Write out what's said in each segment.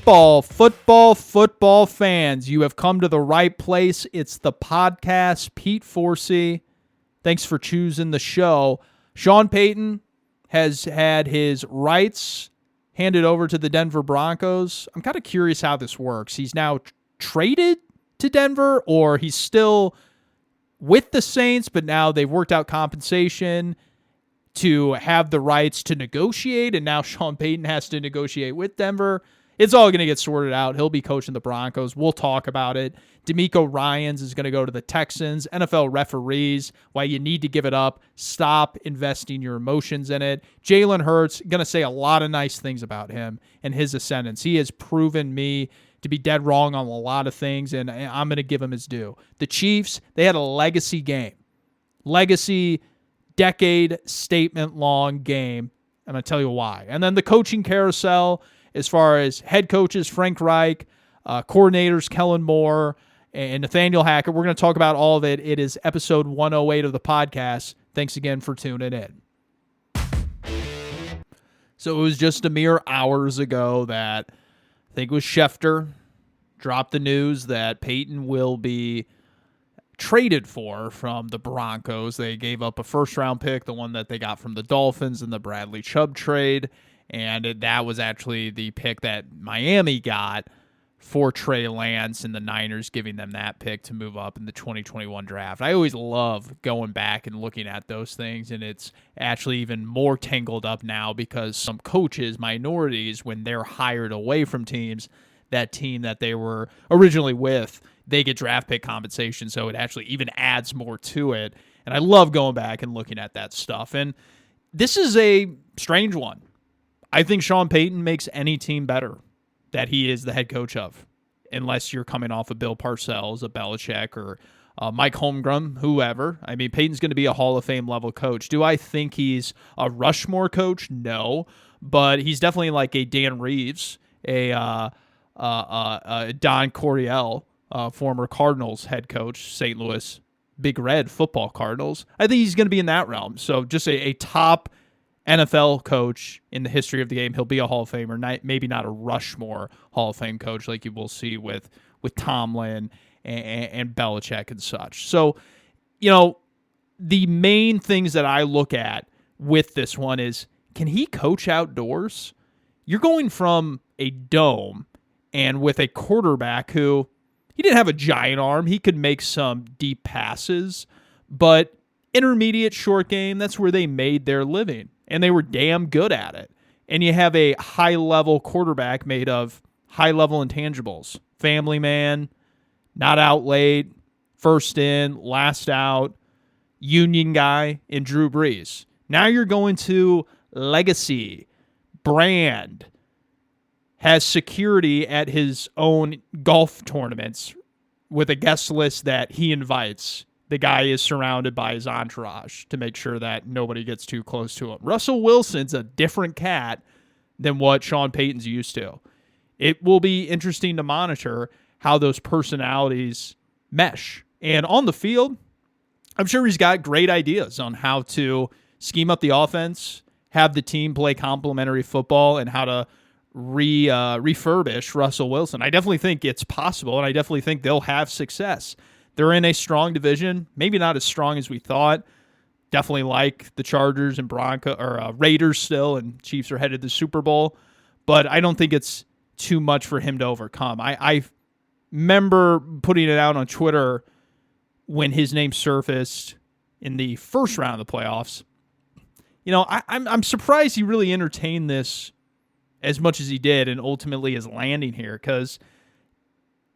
Football fans. You have come to the right place. It's the podcast. Pete Forsey, thanks for choosing the show. Sean Payton has had his rights handed over to the Denver Broncos. I'm kind of curious how this works. He's now traded to Denver, or he's still with the Saints, but now they've worked out compensation to have the rights to negotiate, and now Sean Payton has to negotiate with Denver. It's all going to get sorted out. He'll be coaching the Broncos. We'll talk about it. DeMeco Ryans is going to go to the Texans. NFL referees, why you need to give it up. Stop investing your emotions in it. Jalen Hurts, going to say a lot of nice things about him and his ascendance. He has proven me to be dead wrong on a lot of things, and I'm going to give him his due. The Chiefs, they had a legacy game. Legacy, decade, statement-long game. I'm going to tell you why. And then the coaching carousel, as far as head coaches, Frank Reich, coordinators, Kellen Moore, and Nathaniel Hackett. We're going to talk about all of it. It is episode 108 of the podcast. Thanks again for tuning in. So it was just a mere hours ago that I think it was Schefter dropped the news that Payton will be traded from the Broncos. They gave up a first-round pick, the one that they got from the Dolphins in the Bradley Chubb trade. And that was actually the pick that Miami got for Trey Lance, and the Niners giving them that pick to move up in the 2021 draft. I always love going back and looking at those things, and it's actually even more tangled up now because some coaches, minorities, when they're hired away from teams, that team that they were originally with, they get draft pick compensation, so it actually even adds more to it. And I love going back and looking at that stuff. And this is a strange one. I think Sean Payton makes any team better that he is the head coach of, unless you're coming off of Bill Parcells, a Belichick, or Mike Holmgren, whoever. I mean, Payton's going to be a Hall of Fame level coach. Do I think he's a Rushmore coach? No, but he's definitely like a Dan Reeves, a Don Coryell, former Cardinals head coach, St. Louis Big Red football Cardinals. I think he's going to be in that realm. So just a top NFL coach in the history of the game. He'll be a Hall of Famer, maybe not a Rushmore Hall of Fame coach like you will see with Tomlin and Belichick and such. So, the main things that I look at with this one is, can he coach outdoors? You're going from a dome and with a quarterback who, he didn't have a giant arm. He could make some deep passes, but intermediate short game, that's where they made their living. And they were damn good at it. And you have a high-level quarterback made of high-level intangibles. Family man, not out late, first in, last out, union guy in Drew Brees. Now you're going to legacy, brand, has security at his own golf tournaments with a guest list that he invites. The guy is surrounded by his entourage to make sure that nobody gets too close to him. Russell Wilson's a different cat than what Sean Payton's used to. It will be interesting to monitor how those personalities mesh. And on the field, I'm sure he's got great ideas on how to scheme up the offense, have the team play complementary football, and how to refurbish Russell Wilson. I definitely think it's possible, and I definitely think they'll have success. They're in a strong division, maybe not as strong as we thought. Definitely like the Chargers and Raiders still, and Chiefs are headed to the Super Bowl. But I don't think it's too much for him to overcome. I remember putting it out on Twitter when his name surfaced in the first round of the playoffs. I'm surprised he really entertained this as much as he did and ultimately is landing here, because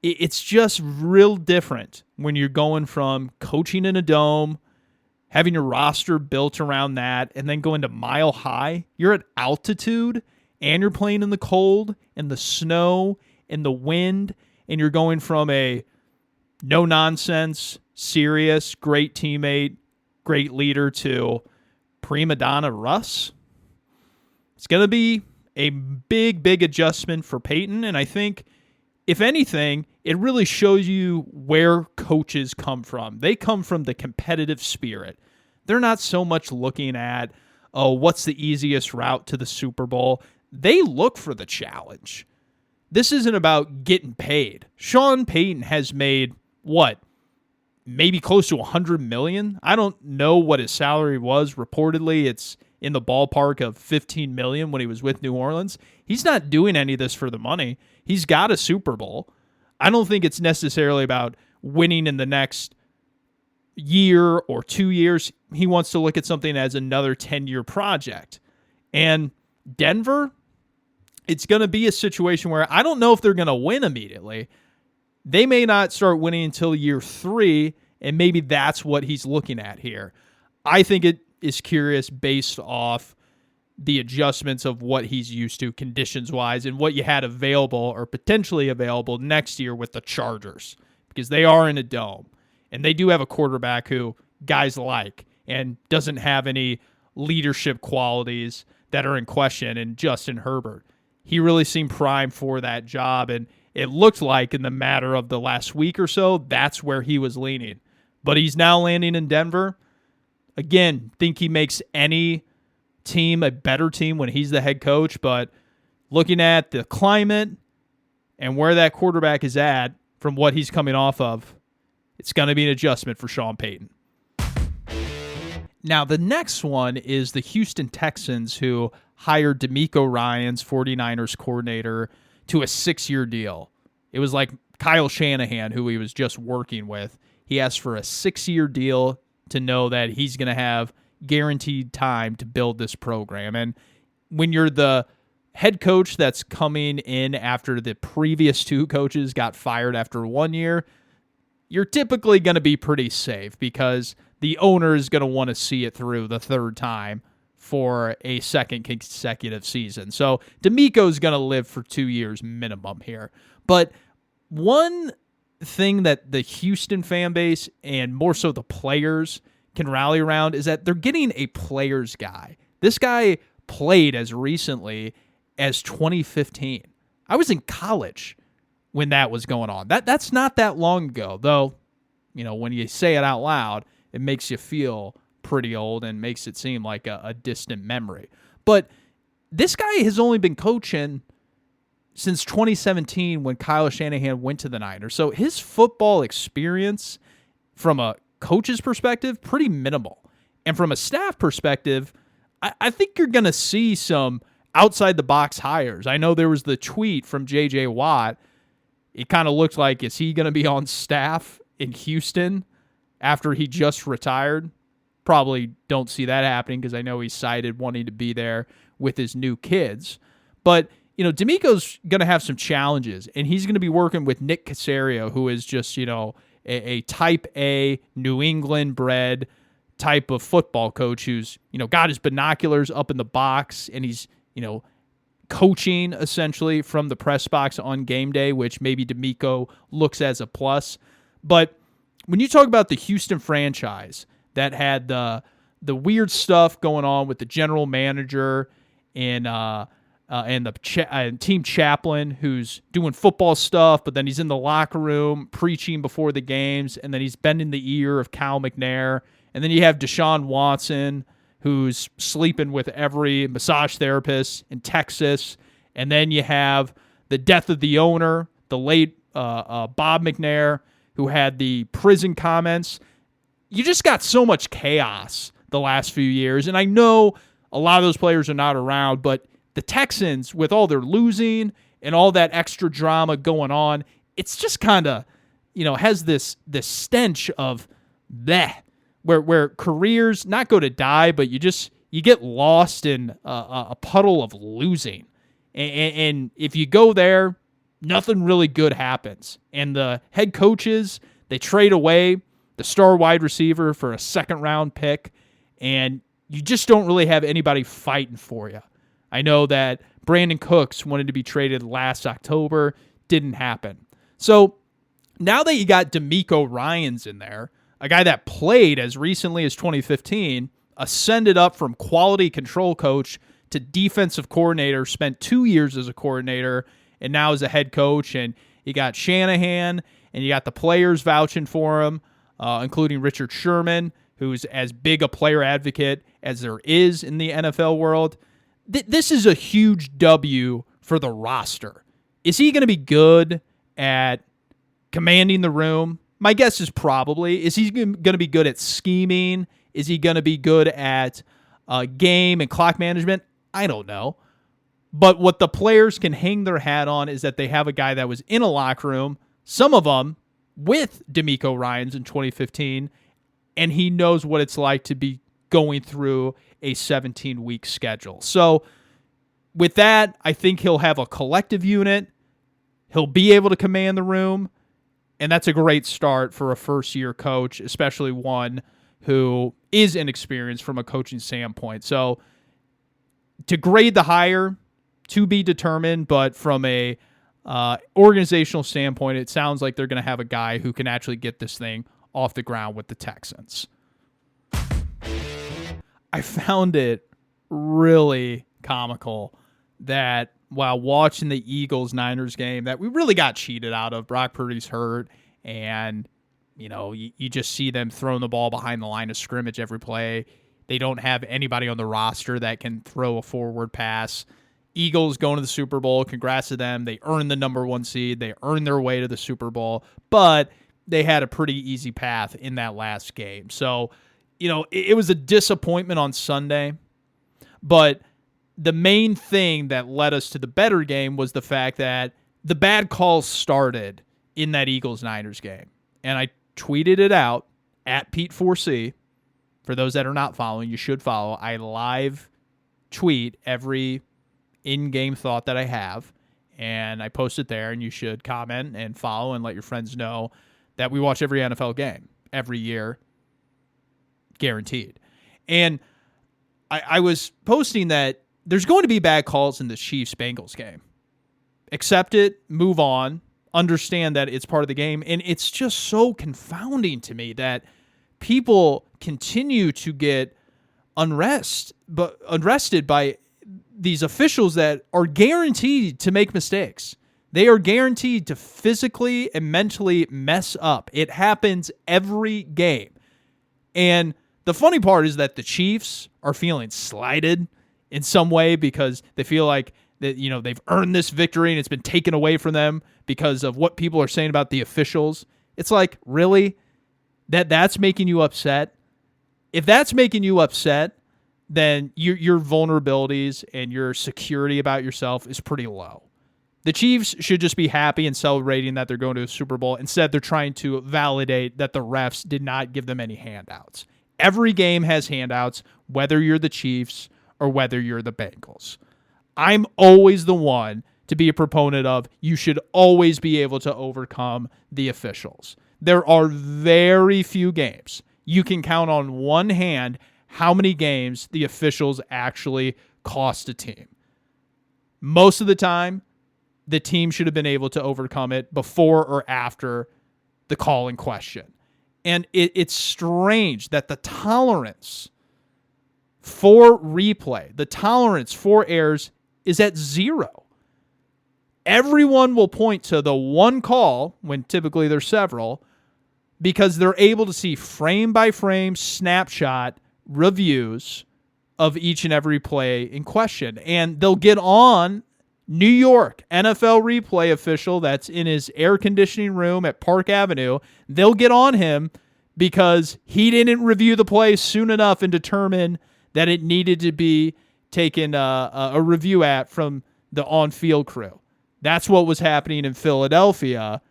it's just real different when you're going from coaching in a dome, having your roster built around that, and then going to Mile High. You're at altitude, and you're playing in the cold, and the snow, and the wind, and you're going from a no-nonsense, serious, great teammate, great leader to prima donna Russ. It's going to be a big, big adjustment for Payton, and I think, if anything, it really shows you where coaches come from. They come from the competitive spirit. They're not so much looking at, what's the easiest route to the Super Bowl? They look for the challenge. this isn't about getting paid. Sean Payton has made, what, maybe close to $100 million? I don't know what his salary was. Reportedly, it's in the ballpark of $15 million when he was with New Orleans. He's not doing any of this for the money. He's got a Super Bowl. I don't think it's necessarily about winning in the next year or 2 years. He wants to look at something as another 10-year project. And Denver, it's going to be a situation where I don't know if they're going to win immediately. They may not start winning until year 3, and maybe that's what he's looking at here. I think it is curious based off the adjustments of what he's used to conditions-wise and what you had available or potentially available next year with the Chargers, because they are in a dome, and they do have a quarterback who guys like and doesn't have any leadership qualities that are in question in Justin Herbert. He really seemed primed for that job, and it looked like in the matter of the last week or so, that's where he was leaning. But he's now landing in Denver. Again, think he makes any team a better team when he's the head coach, but looking at the climate and where that quarterback is at from what he's coming off of, it's going to be an adjustment for Sean Payton. Now, the next one is the Houston Texans, who hired DeMeco Ryans, 49ers coordinator, to a 6-year deal. It was like Kyle Shanahan, who he was just working with. He asked for a 6-year deal to know that he's going to have guaranteed time to build this program. And when you're the head coach that's coming in after the previous 2 coaches got fired after 1 year, you're typically going to be pretty safe because the owner is going to want to see it through the 3rd time for a 2nd consecutive season. So DeMeco's going to live for 2 years minimum here. But one thing that the Houston fan base and more so the players can rally around is that they're getting a players guy. This guy played as recently as 2015. I was in college when that was going on. That's not that long ago, though. You know, when you say it out loud, it makes you feel pretty old and makes it seem like a distant memory. But this guy has only been coaching since 2017 when Kyle Shanahan went to the Niners. So his football experience from a coach's perspective, pretty minimal. And from a staff perspective, I think you're going to see some outside-the-box hires. I know there was the tweet from J.J. Watt. It kind of looked like, is he going to be on staff in Houston after he just retired? Probably don't see that happening because I know he cited wanting to be there with his new kids. But, you know, DeMeco's going to have some challenges, and he's going to be working with Nick Caserio, who is just, you know, a type A, New England bred type of football coach who's, you know, got his binoculars up in the box, and he's, you know, coaching essentially from the press box on game day, which maybe DeMeco looks as a plus. But when you talk about the Houston franchise that had the weird stuff going on with the general manager and the team chaplain who's doing football stuff, but then he's in the locker room preaching before the games, and then he's bending the ear of Cal McNair, and then you have Deshaun Watson, who's sleeping with every massage therapist in Texas, and then you have the death of the owner, the late Bob McNair, who had the prison comments. You just got so much chaos the last few years, and I know a lot of those players are not around, but the Texans, with all their losing and all that extra drama going on, it's just kind of, you know, has this stench of bleh, where careers not go to die, but you get lost in a puddle of losing. And if you go there, nothing really good happens. And the head coaches, they trade away the star wide receiver for a 2nd-round pick, and you just don't really have anybody fighting for you. I know that Brandon Cooks wanted to be traded last October. Didn't happen. So now that you got DeMeco Ryans in there, a guy that played as recently as 2015, ascended up from quality control coach to defensive coordinator, spent 2 years as a coordinator, and now as a head coach. And you got Shanahan, and you got the players vouching for him, including Richard Sherman, who's as big a player advocate as there is in the NFL world. This is a huge W for the roster. Is he going to be good at commanding the room? My guess is probably. Is he going to be good at scheming? Is he going to be good at game and clock management? I don't know. But what the players can hang their hat on is that they have a guy that was in a locker room, some of them with DeMeco Ryans in 2015, and he knows what it's like to be going through a 17-week schedule. So with that, I think he'll have a collective unit. He'll be able to command the room, and that's a great start for a first-year coach, especially one who is inexperienced from a coaching standpoint. So to grade the hire, to be determined, but from a organizational standpoint, it sounds like they're going to have a guy who can actually get this thing off the ground with the Texans. I found it really comical that while watching the Eagles-Niners game that we really got cheated out of. Brock Purdy's hurt, and you just see them throwing the ball behind the line of scrimmage every play. They don't have anybody on the roster that can throw a forward pass. Eagles going to the Super Bowl. Congrats to them. They earned the number 1 seed. They earned their way to the Super Bowl, but they had a pretty easy path in that last game. So, it was a disappointment on Sunday, but the main thing that led us to the better game was the fact that the bad calls started in that Eagles-Niners game. And I tweeted it out at Pete4C. For those that are not following, you should follow. I live tweet every in-game thought that I have, and I post it there, and you should comment and follow and let your friends know that we watch every NFL game every year, guaranteed. And I was posting that there's going to be bad calls in the Chiefs-Bengals game. Accept it, move on, understand that it's part of the game, and it's just so confounding to me that people continue to get unrested by these officials that are guaranteed to make mistakes. They are guaranteed to physically and mentally mess up. It happens every game. And the funny part is that the Chiefs are feeling slighted in some way because they feel like that they've earned this victory and it's been taken away from them because of what people are saying about the officials. It's like, really? That's making you upset? If that's making you upset, then your vulnerabilities and your security about yourself is pretty low. The Chiefs should just be happy and celebrating that they're going to a Super Bowl. Instead, they're trying to validate that the refs did not give them any handouts. Every game has handouts, whether you're the Chiefs or whether you're the Bengals. I'm always the one to be a proponent of you should always be able to overcome the officials. There are very few games. You can count on one hand how many games the officials actually cost a team. Most of the time, the team should have been able to overcome it before or after the call in question. And it's strange that the tolerance for replay, the tolerance for errors is at 0. Everyone will point to the one call, when typically there's several, because they're able to see frame-by-frame snapshot reviews of each and every play in question. And they'll get on New York NFL replay official that's in his air conditioning room at Park Avenue. They'll get on him because he didn't review the play soon enough and determine that it needed to be taken a review at from the on-field crew. That's what was happening in Philadelphia.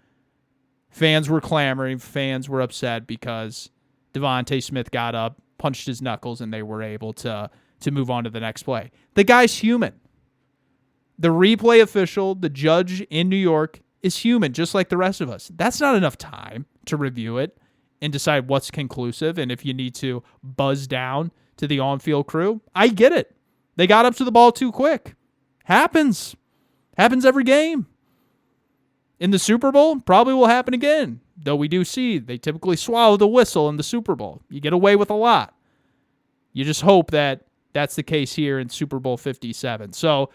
Fans were clamoring. Fans were upset because Devontae Smith got up, punched his knuckles, and they were able to move on to the next play. The guy's human. The replay official, the judge in New York, is human, just like the rest of us. That's not enough time to review it and decide what's conclusive and if you need to buzz down to the on-field crew. I get it. They got up to the ball too quick. Happens. Happens every game. In the Super Bowl, probably will happen again. Though we do see they typically swallow the whistle in the Super Bowl. You get away with a lot. You just hope that that's the case here in Super Bowl 57. So,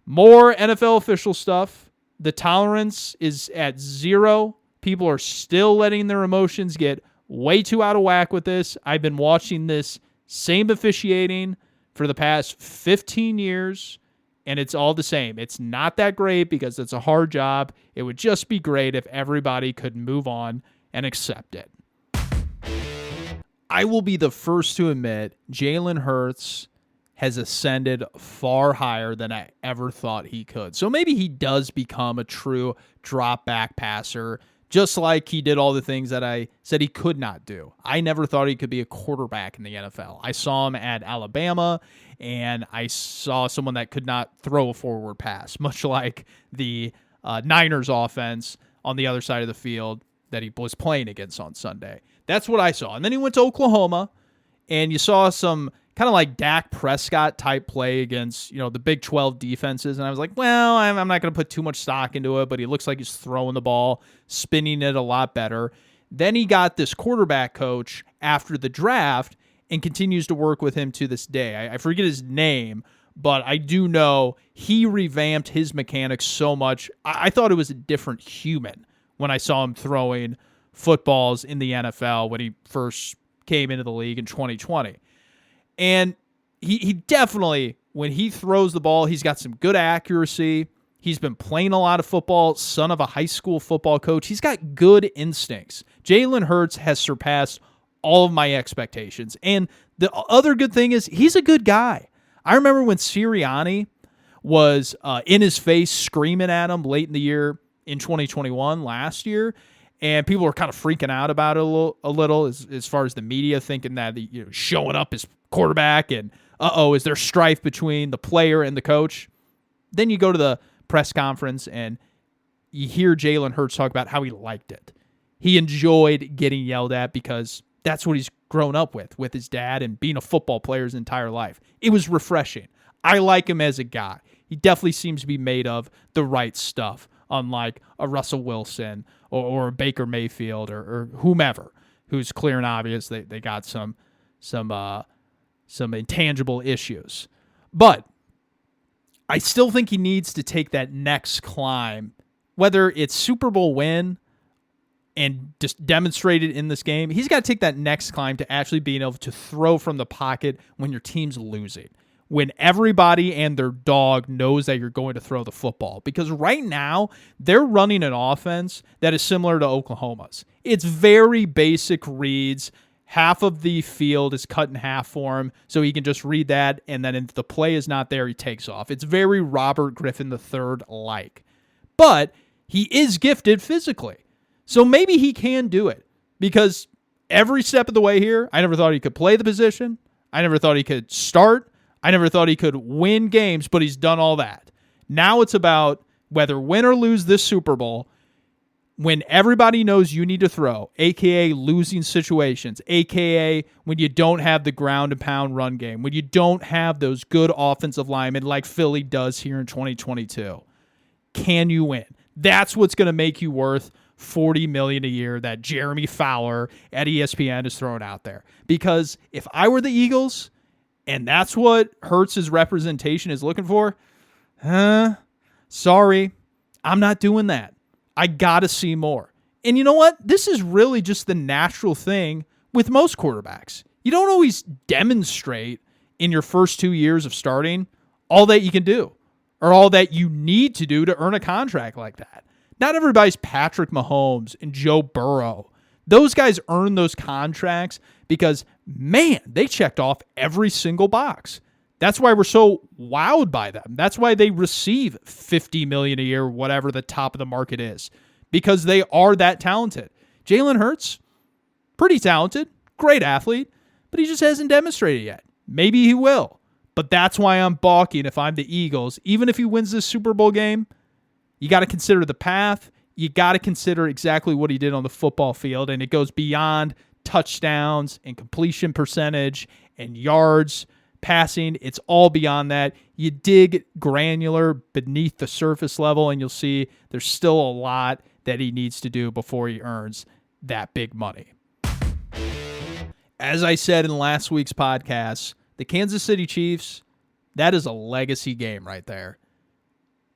more NFL official stuff. The tolerance is at 0. People are still letting their emotions get way too out of whack with this. I've been watching this same officiating for the past 15 years, And it's all the same. It's not that great because it's a hard job. It would just be great if everybody could move on and accept it. I will be the first to admit Jalen Hurts has ascended far higher than I ever thought he could. So maybe he does become a true drop back passer, just like he did all the things that I said he could not do. I never thought he could be a quarterback in the NFL. I saw him at Alabama, and I saw someone that could not throw a forward pass, much like the Niners offense on the other side of the field that he was playing against on Sunday. That's what I saw. And then he went to Oklahoma, and you saw some kind of like Dak Prescott type play against, the Big 12 defenses. And I was like, well, I'm not going to put too much stock into it, but he looks like he's throwing the ball, spinning it a lot better. Then he got this quarterback coach after the draft and continues to work with him to this day. I forget his name, but I do know he revamped his mechanics so much. I thought it was a different human when I saw him throwing footballs in the NFL when he first came into the league in 2020. And he definitely, when he throws the ball, he's got some good accuracy. He's been playing a lot of football, son of a high school football coach. He's got good instincts. Jalen Hurts has surpassed all of my expectations. And the other good thing is he's a good guy. I remember when Sirianni was in his face screaming at him late in the year in 2021 last year, and people were kind of freaking out about it a little as far as the media thinking that showing up as quarterback and is there strife between the player and the coach? Then you go to the press conference and you hear Jalen Hurts talk about how he liked it. He enjoyed getting yelled at because that's what he's grown up with his dad and being a football player his entire life. It was refreshing. I like him as a guy. He definitely seems to be made of the right stuff, unlike a Russell Wilson or a Baker Mayfield or whomever, who's clear and obvious they got some intangible issues. But I still think he needs to take that next climb, whether it's Super Bowl win and just demonstrate it in this game. He's got to take that next climb to actually being able to throw from the pocket when your team's losing, when everybody and their dog knows that you're going to throw the football. Because right now, they're running an offense that is similar to Oklahoma's. It's very basic reads. Half of the field is cut in half for him, so he can just read that, and then if the play is not there, he takes off. It's very Robert Griffin III-like. But he is gifted physically. So maybe he can do it, because every step of the way here, I never thought he could play the position. I never thought he could start. I never thought he could win games, but he's done all that. Now it's about whether win or lose this Super Bowl, when everybody knows you need to throw, a.k.a. losing situations, a.k.a. when you don't have the ground and pound run game, when you don't have those good offensive linemen like Philly does here in 2022, can you win? That's what's going to make you worth $40 million a year that Jeremy Fowler at ESPN is throwing out there. Because if I were the Eagles and that's what Hurts' representation is looking for, sorry, I'm not doing that. I got to see more. And you know what? This is really just the natural thing with most quarterbacks. You don't always demonstrate in your first 2 years of starting all that you can do or all that you need to do to earn a contract like that. Not everybody's Patrick Mahomes and Joe Burrow. Those guys earn those contracts because, man, they checked off every single box. That's why we're so wowed by them. That's why they receive $50 million a year, whatever the top of the market is, because they are that talented. Jalen Hurts, pretty talented, great athlete, but he just hasn't demonstrated yet. Maybe he will, but that's why I'm balking if I'm the Eagles. Even if he wins this Super Bowl game, you got to consider the path. You got to consider exactly what he did on the football field, and it goes beyond touchdowns and completion percentage and yards passing. It's all beyond that. You dig granular beneath the surface level, and you'll see there's still a lot that he needs to do before he earns that big money. As I said in last week's podcast, the Kansas City Chiefs, that is a legacy game right there.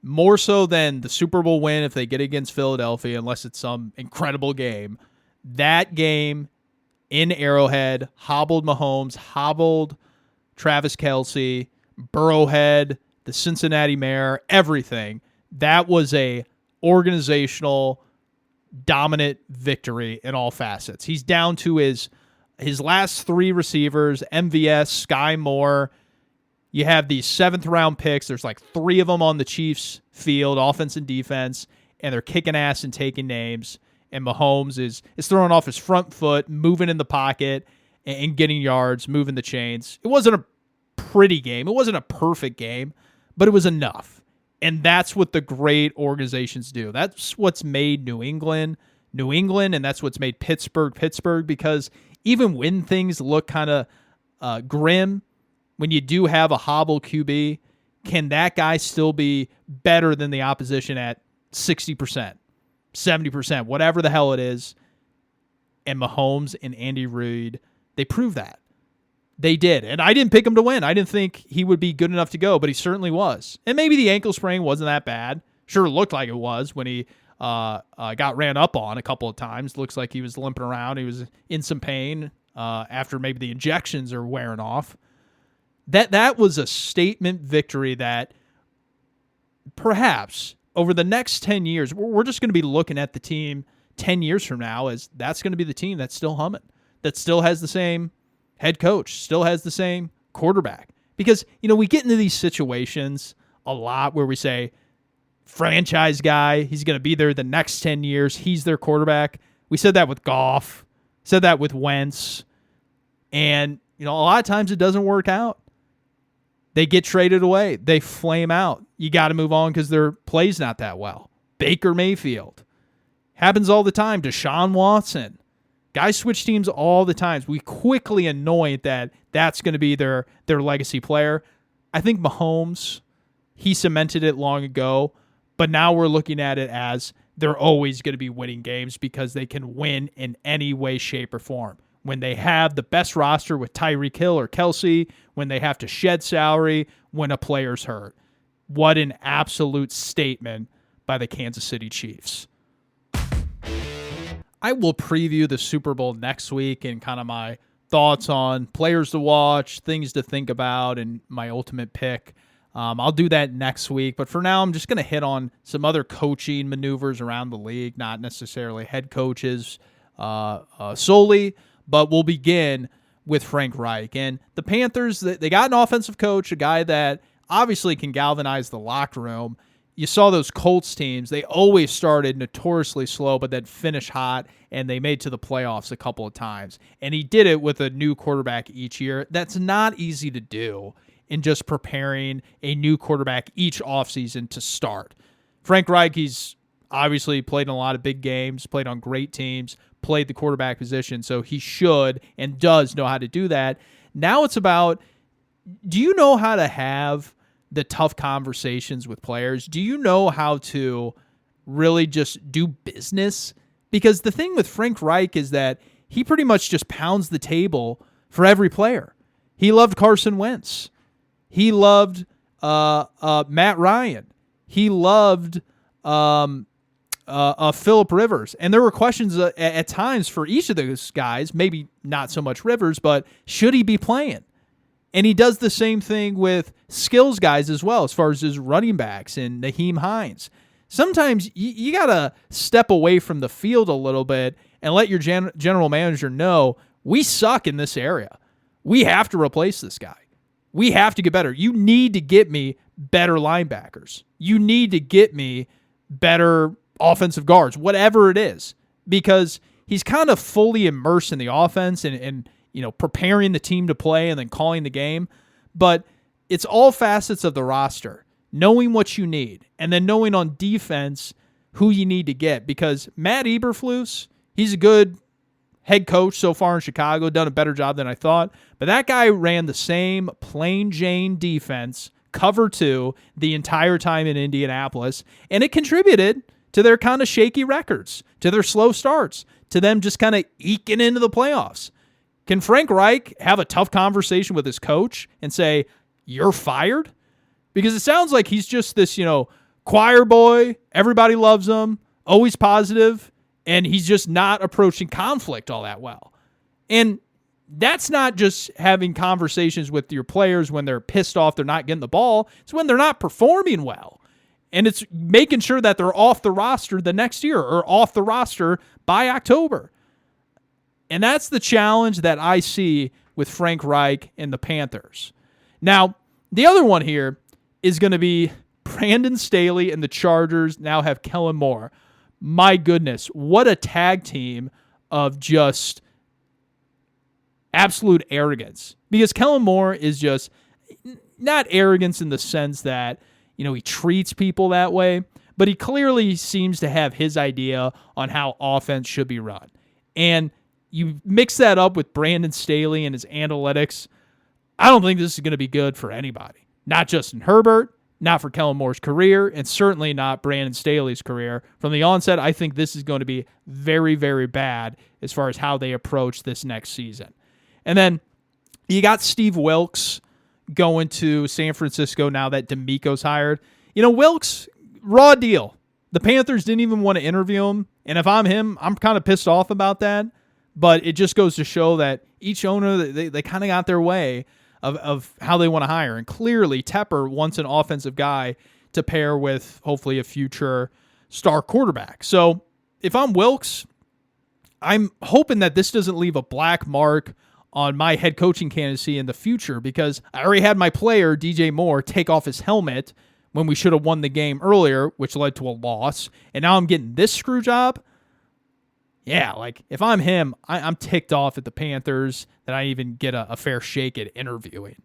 More so than the Super Bowl win if they get against Philadelphia, unless it's some incredible game. That game in Arrowhead hobbled Mahomes, hobbled Travis Kelce, Burrowhead the Cincinnati mayor, everything. That was a organizational dominant victory in all facets. He's down to his last 3 receivers, MVS, Sky Moore. You have these 7th-round picks. There's like 3 of them on the Chiefs field, offense and defense, and they're kicking ass and taking names. And Mahomes is throwing off his front foot, moving in the pocket, and getting yards, moving the chains. It wasn't a pretty game. It wasn't a perfect game, but it was enough. And that's what the great organizations do. That's what's made New England, and that's what's made Pittsburgh, because even when things look kind of grim, when you do have a hobble QB, can that guy still be better than the opposition at 60%, 70%, whatever the hell it is? And Mahomes and Andy Reid, they prove that. They did. And I didn't pick him to win. I didn't think he would be good enough to go, but he certainly was. And maybe the ankle sprain wasn't that bad. Sure looked like it was when he got ran up on a couple of times. Looks like he was limping around. He was in some pain after maybe the injections are wearing off. That was a statement victory that perhaps over the next 10 years, we're just going to be looking at the team 10 years from now as that's going to be the team that's still humming, that still has the same head coach, still has the same quarterback. Because, we get into these situations a lot where we say, franchise guy, he's going to be there the next 10 years, he's their quarterback. We said that with Goff, said that with Wentz, and, a lot of times it doesn't work out. They get traded away. They flame out. You got to move on because their play's not that well. Baker Mayfield. Happens all the time. Deshaun Watson. Guys switch teams all the time. We quickly anoint that that's going to be their legacy player. I think Mahomes, he cemented it long ago, but now we're looking at it as they're always going to be winning games because they can win in any way, shape, or form. When they have the best roster with Tyreek Hill or Kelsey, when they have to shed salary, when a player's hurt. What an absolute statement by the Kansas City Chiefs. I will preview the Super Bowl next week and kind of my thoughts on players to watch, things to think about, and my ultimate pick. I'll do that next week. But for now, I'm just going to hit on some other coaching maneuvers around the league, not necessarily head coaches solely, but we'll begin with Frank Reich. And the Panthers, they got an offensive coach, a guy that obviously can galvanize the locker room. You saw those Colts teams, they always started notoriously slow, but then finished hot, and they made to the playoffs a couple of times. And he did it with a new quarterback each year. That's not easy to do in just preparing a new quarterback each offseason to start. Frank Reich, he's obviously played in a lot of big games, played on great teams, played the quarterback position, so he should and does know how to do that. Now it's about, do you know how to have the tough conversations with players? Do you know how to really just do business? Because the thing with Frank Reich is that he pretty much just pounds the table for every player. He loved Carson Wentz. He loved Matt Ryan. He loved Phillip Rivers. And there were questions at times for each of those guys, maybe not so much Rivers, but should he be playing? And he does the same thing with skills guys as well, as far as his running backs and Naheem Hines. Sometimes you got to step away from the field a little bit and let your general manager know, we suck in this area. We have to replace this guy. We have to get better. You need to get me better linebackers. You need to get me better offensive guards, whatever it is, because he's kind of fully immersed in the offense and preparing the team to play and then calling the game. But it's all facets of the roster, knowing what you need, and then knowing on defense who you need to get. Because Matt Eberflus, he's a good head coach so far in Chicago, done a better job than I thought. But that guy ran the same plain Jane defense, cover 2, the entire time in Indianapolis, and it contributed to their kind of shaky records, to their slow starts, to them just kind of eking into the playoffs. Can Frank Reich have a tough conversation with his coach and say, you're fired? Because it sounds like he's just this, choir boy, everybody loves him, always positive, and he's just not approaching conflict all that well. And that's not just having conversations with your players when they're pissed off they're not getting the ball. It's when they're not performing well. And it's making sure that they're off the roster the next year or off the roster by October. And that's the challenge that I see with Frank Reich and the Panthers. Now, the other one here is going to be Brandon Staley and the Chargers now have Kellen Moore. My goodness, what a tag team of just absolute arrogance. Because Kellen Moore is just not arrogance in the sense that, he treats people that way, but he clearly seems to have his idea on how offense should be run. And you mix that up with Brandon Staley and his analytics, I don't think this is going to be good for anybody. Not Justin Herbert, not for Kellen Moore's career, and certainly not Brandon Staley's career. From the onset, I think this is going to be very, very bad as far as how they approach this next season. And then you got Steve Wilkes going to San Francisco now that DeMeco's hired. Wilkes, raw deal. The Panthers didn't even want to interview him, and if I'm him, I'm kind of pissed off about that. But it just goes to show that each owner, they kind of got their way of how they want to hire. And clearly, Tepper wants an offensive guy to pair with hopefully a future star quarterback. So if I'm Wilkes, I'm hoping that this doesn't leave a black mark on my head coaching candidacy in the future, because I already had my player, DJ Moore, take off his helmet when we should have won the game earlier, which led to a loss. And now I'm getting this screw job. Yeah, if I'm him, I'm ticked off at the Panthers that I even get a fair shake at interviewing.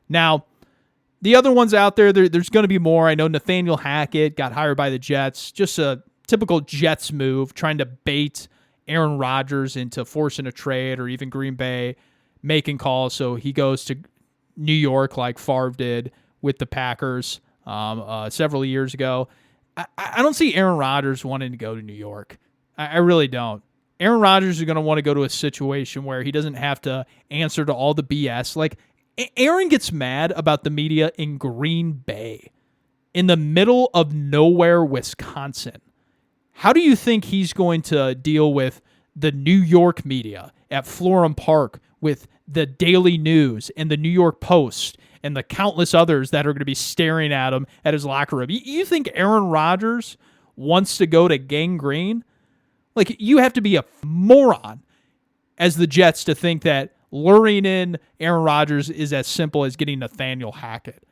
Now, the other ones out there's going to be more. I know Nathaniel Hackett got hired by the Jets. Just a typical Jets move, trying to bait Aaron Rodgers into forcing a trade, or even Green Bay making calls so he goes to New York like Favre did with the Packers several years ago. I don't see Aaron Rodgers wanting to go to New York. I really don't. Aaron Rodgers is going to want to go to a situation where he doesn't have to answer to all the BS. Aaron gets mad about the media in Green Bay, in the middle of nowhere, Wisconsin. How do you think he's going to deal with the New York media at Florham Park, with the Daily News and the New York Post and the countless others that are going to be staring at him at his locker room? You think Aaron Rodgers wants to go to Gang Green? You have to be a moron as the Jets to think that luring in Aaron Rodgers is as simple as getting Nathaniel Hackett.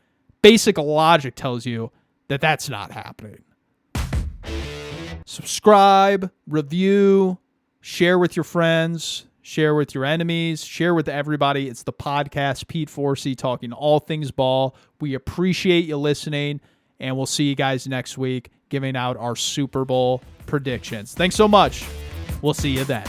Basic logic tells you that that's not happening. Subscribe, review, share with your friends, share with your enemies, share with everybody. It's the podcast, Pete Forsey, talking all things ball. We appreciate you listening, and we'll see you guys next week giving out our Super Bowl predictions. Thanks so much. We'll see you then.